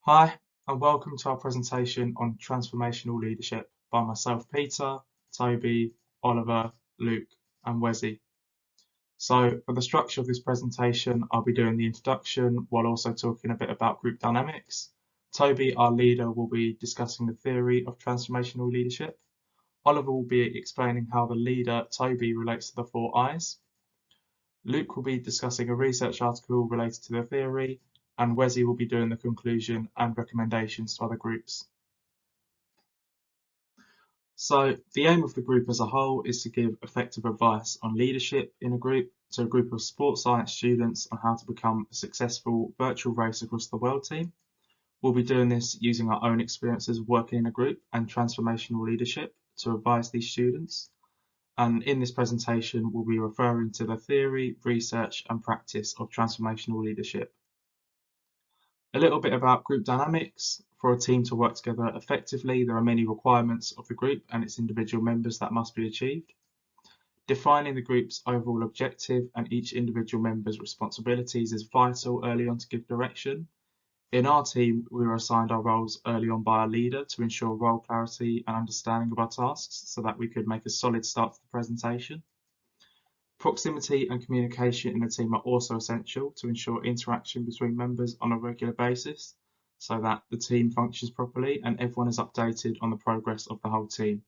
Hi, and welcome to our presentation on transformational leadership by myself, Peter, Toby, Oliver, Luke, and Wesley. So, for the structure of this presentation, I'll be doing the introduction while also talking a bit about group dynamics. Toby, our leader, will be discussing the theory of transformational leadership. Oliver will be explaining how the leader, Toby, relates to the four I's. Luke will be discussing a research article related to the theory, and Wesley will be doing the conclusion and recommendations to other groups. So the aim of the group as a whole is to give effective advice on leadership in a group to a group of sports science students on how to become a successful virtual race across the world team. We'll be doing this using our own experiences working in a group and transformational leadership to advise these students. And in this presentation, we'll be referring to the theory, research, and practice of transformational leadership. A little bit about group dynamics. For a team to work together effectively, there are many requirements of the group and its individual members that must be achieved. Defining the group's overall objective and each individual member's responsibilities is vital early on to give direction. In our team, we were assigned our roles early on by our leader to ensure role clarity and understanding of our tasks so that we could make a solid start to the presentation. Proximity and communication in the team are also essential to ensure interaction between members on a regular basis so that the team functions properly and everyone is updated on the progress of the whole team.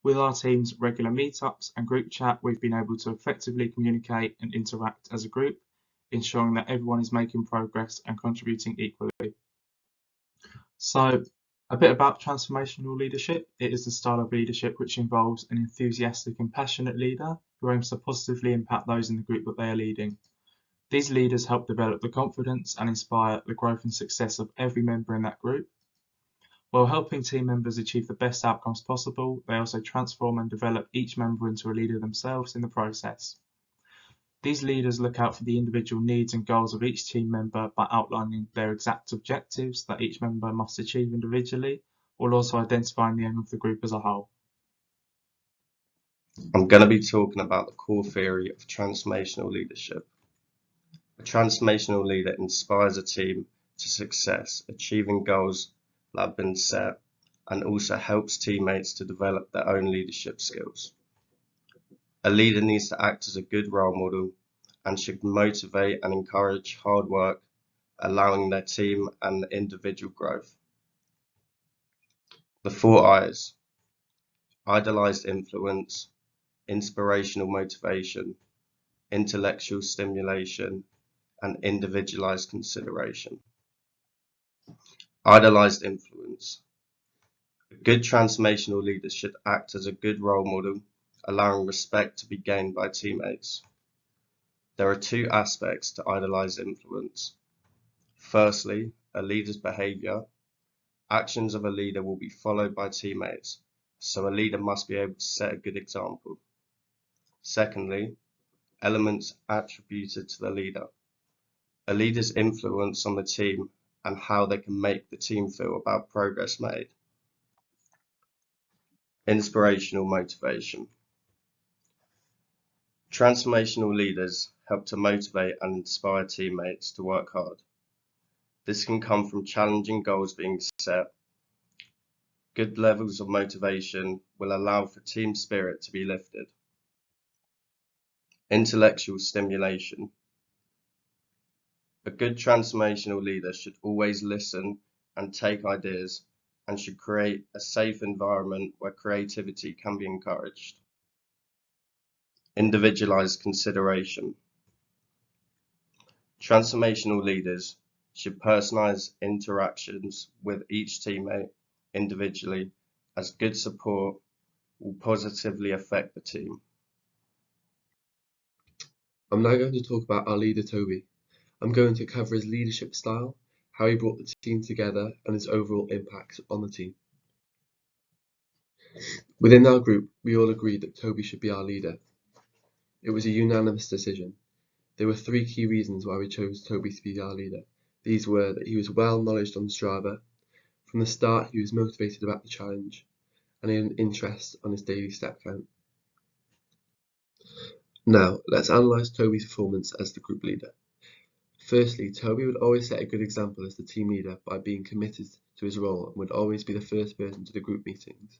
With our team's regular meetups and group chat, we've been able to effectively communicate and interact as a group, ensuring that everyone is making progress and contributing equally. So, a bit about transformational leadership. It is the style of leadership which involves an enthusiastic and passionate leader who aims to positively impact those in the group that they are leading. These leaders help develop the confidence and inspire the growth and success of every member in that group. While helping team members achieve the best outcomes possible, they also transform and develop each member into a leader themselves in the process. These leaders look out for the individual needs and goals of each team member by outlining their exact objectives that each member must achieve individually, while also identifying the aim of the group as a whole. I'm going to be talking about the core theory of transformational leadership. A transformational leader inspires a team to success, achieving goals that have been set, and also helps teammates to develop their own leadership skills. A leader needs to act as a good role model and should motivate and encourage hard work, allowing their team and individual growth. The four I's: idolized influence, inspirational motivation, intellectual stimulation, and individualized consideration. Idolized influence. A good transformational leader should act as a good role model, allowing respect to be gained by teammates. There are two aspects to idolized influence. Firstly, a leader's behavior. Actions of a leader will be followed by teammates, so a leader must be able to set a good example. Secondly, elements attributed to the leader. A leader's influence on the team and how they can make the team feel about progress made. Inspirational motivation. Transformational leaders help to motivate and inspire teammates to work hard. This can come from challenging goals being set. Good levels of motivation will allow for team spirit to be lifted. Intellectual stimulation. A good transformational leader should always listen and take ideas and should create a safe environment where creativity can be encouraged. Individualized consideration. Transformational leaders should personalize interactions with each teammate individually, as good support will positively affect the team. I'm now going to talk about our leader, Toby. I'm going to cover his leadership style, how he brought the team together, and his overall impact on the team. Within our group, we all agreed that Toby should be our leader. It was a unanimous decision. There were three key reasons why we chose Toby to be our leader. These were that he was well knowledge on Strava. From the start, he was motivated about the challenge, and he had an interest on his daily step count. Now, let's analyse Toby's performance as the group leader. Firstly, Toby would always set a good example as the team leader by being committed to his role and would always be the first person to the group meetings.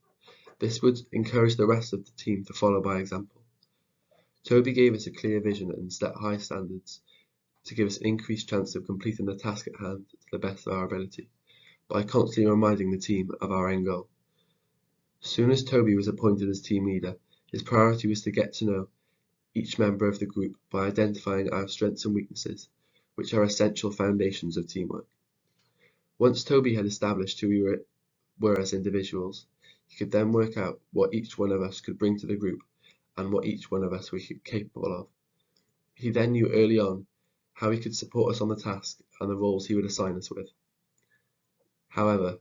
This would encourage the rest of the team to follow by example. Toby gave us a clear vision and set high standards to give us increased chance of completing the task at hand to the best of our ability, by constantly reminding the team of our end goal. Soon as Toby was appointed as team leader, his priority was to get to know each member of the group by identifying our strengths and weaknesses, which are essential foundations of teamwork. Once Toby had established who we were as individuals, he could then work out what each one of us could bring to the group and what each one of us were capable of. He then knew early on how he could support us on the task and the roles he would assign us with. However,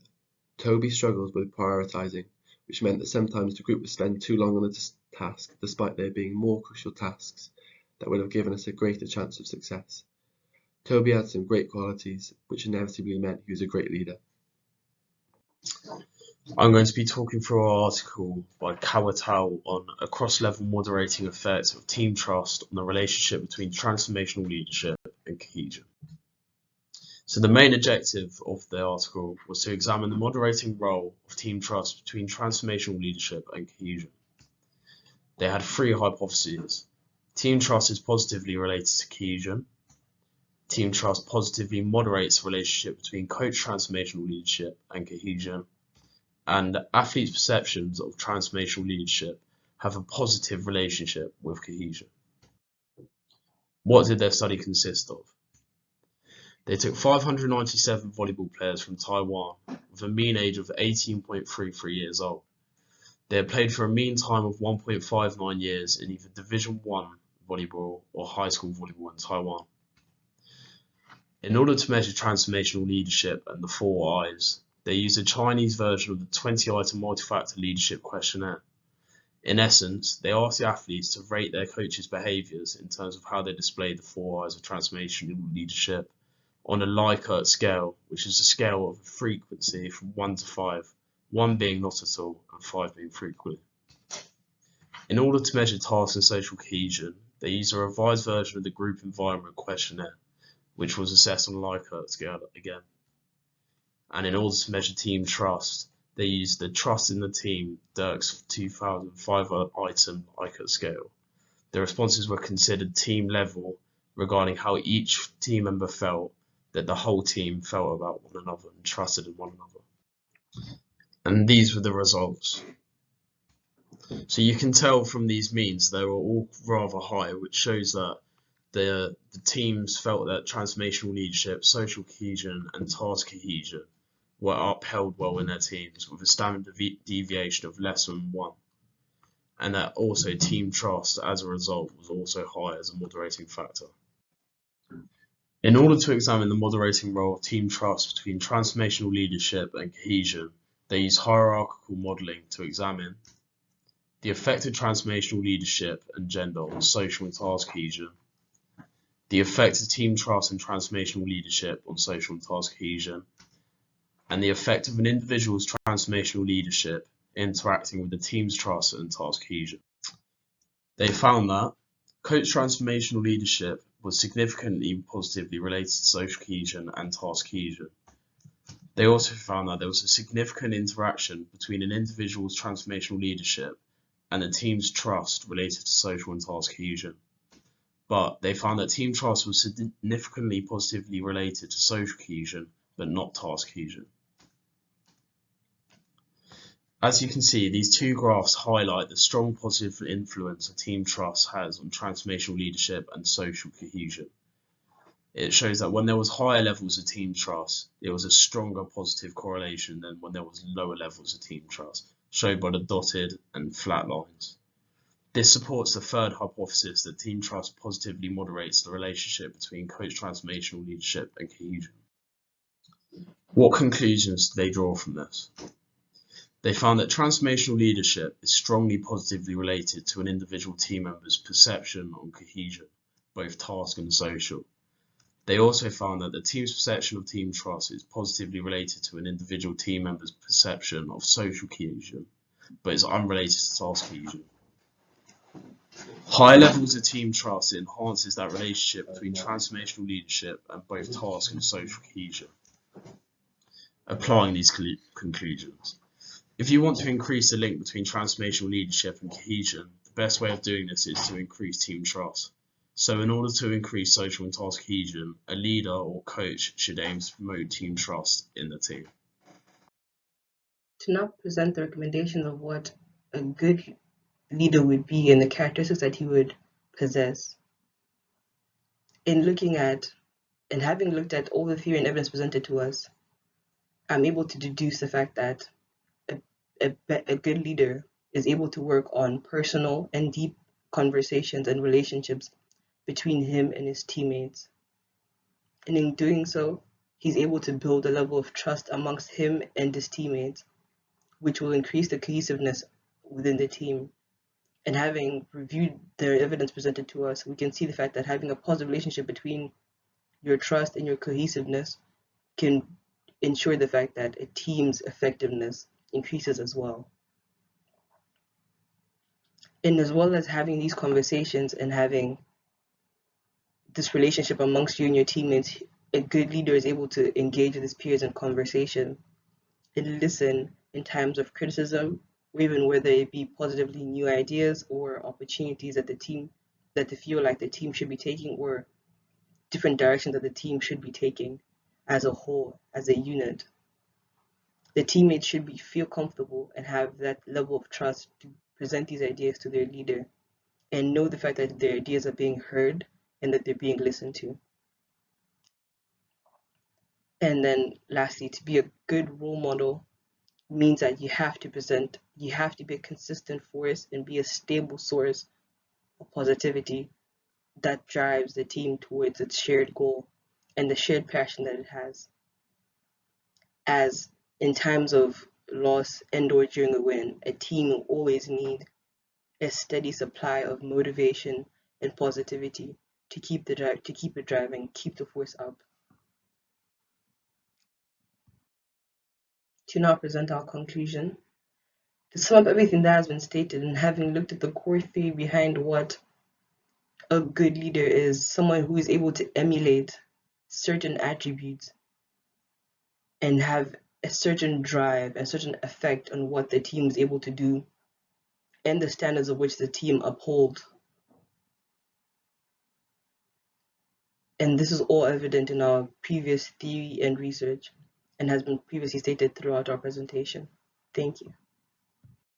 Toby struggled with prioritizing, which meant that sometimes the group would spend too long on the task, despite there being more crucial tasks that would have given us a greater chance of success. Toby had some great qualities, which inevitably meant he was a great leader. I'm going to be talking through our article by Kawatao on a cross-level moderating effect of team trust on the relationship between transformational leadership and cohesion. So the main objective of the article was to examine the moderating role of team trust between transformational leadership and cohesion. They had three hypotheses. Team trust is positively related to cohesion. Team trust positively moderates the relationship between coach transformational leadership and cohesion. And athletes' perceptions of transformational leadership have a positive relationship with cohesion. What did their study consist of? They took 597 volleyball players from Taiwan with a mean age of 18.33 years old. They had played for a mean time of 1.59 years in either Division 1 volleyball or high school volleyball in Taiwan. In order to measure transformational leadership and the 4 I's, they used a Chinese version of the 20-item multi-factor leadership questionnaire. In essence, they asked the athletes to rate their coaches' behaviours in terms of how they displayed the 4 I's of transformational leadership on a Likert scale, which is a scale of frequency from 1 to 5, 1 being not at all and 5 being frequently. In order to measure task and social cohesion, they used a revised version of the group environment questionnaire, which was assessed on a Likert scale again. And in order to measure team trust, they used the Trust in the Team Dirks 2005-item Likert scale. The responses were considered team level regarding how each team member felt that the whole team felt about one another and trusted in one another. And these were the results. So you can tell from these means they were all rather high, which shows that the teams felt that transformational leadership, social cohesion and task cohesion were upheld well in their teams with a standard deviation of less than 1. And that also team trust as a result was also high as a moderating factor. In order to examine the moderating role of team trust between transformational leadership and cohesion, they use hierarchical modelling to examine the effect of transformational leadership and gender on social and task cohesion, the effect of team trust and transformational leadership on social and task cohesion, and the effect of an individual's transformational leadership interacting with the team's trust and task cohesion. They found that coach transformational leadership was significantly positively related to social cohesion and task cohesion. They also found that there was a significant interaction between an individual's transformational leadership and the team's trust related to social and task cohesion. But they found that team trust was significantly positively related to social cohesion, but not task cohesion. As you can see, these two graphs highlight the strong positive influence a team trust has on transformational leadership and social cohesion. It shows that when there was higher levels of team trust, there was a stronger positive correlation than when there was lower levels of team trust, shown by the dotted and flat lines. This supports the third hypothesis that team trust positively moderates the relationship between coach transformational leadership and cohesion. What conclusions do they draw from this? They found that transformational leadership is strongly positively related to an individual team member's perception on cohesion, both task and social. They also found that the team's perception of team trust is positively related to an individual team member's perception of social cohesion, but is unrelated to task cohesion. High levels of team trust enhances that relationship between transformational leadership and both task and social cohesion. Applying these conclusions. If you want to increase the link between transformational leadership and cohesion, the best way of doing this is to increase team trust. So in order to increase social and task cohesion, a leader or coach should aim to promote team trust in the team. To now present the recommendations of what a good leader would be and the characteristics that he would possess. In looking at and having looked at all the theory and evidence presented to us, I'm able to deduce the fact that a good leader is able to work on personal and deep conversations and relationships between him and his teammates. And in doing so, he's able to build a level of trust amongst him and his teammates, which will increase the cohesiveness within the team. And having reviewed the evidence presented to us, we can see the fact that having a positive relationship between your trust and your cohesiveness can ensure the fact that a team's effectiveness increases as well. And as well as having these conversations and having this relationship amongst you and your teammates, a good leader is able to engage with his peers in conversation and listen in times of criticism, or even whether it be positively new ideas or opportunities that they feel like the team should be taking, or different directions that the team should be taking as a whole, as a unit. The teammates should feel comfortable and have that level of trust to present these ideas to their leader and know the fact that their ideas are being heard and that they're being listened to. And then lastly, to be a good role model means that you have to be a consistent force and be a stable source of positivity that drives the team towards its shared goal and the shared passion that it has. As in times of loss and or during a win, a team will always need a steady supply of motivation and positivity to keep it driving, keep the force up. To now present our conclusion. To sum up everything that has been stated and having looked at the core theory behind what a good leader is, someone who is able to emulate certain attributes and have a certain drive, a certain effect on what the team is able to do and the standards of which the team upholds. And this is all evident in our previous theory and research and has been previously stated throughout our presentation. Thank you.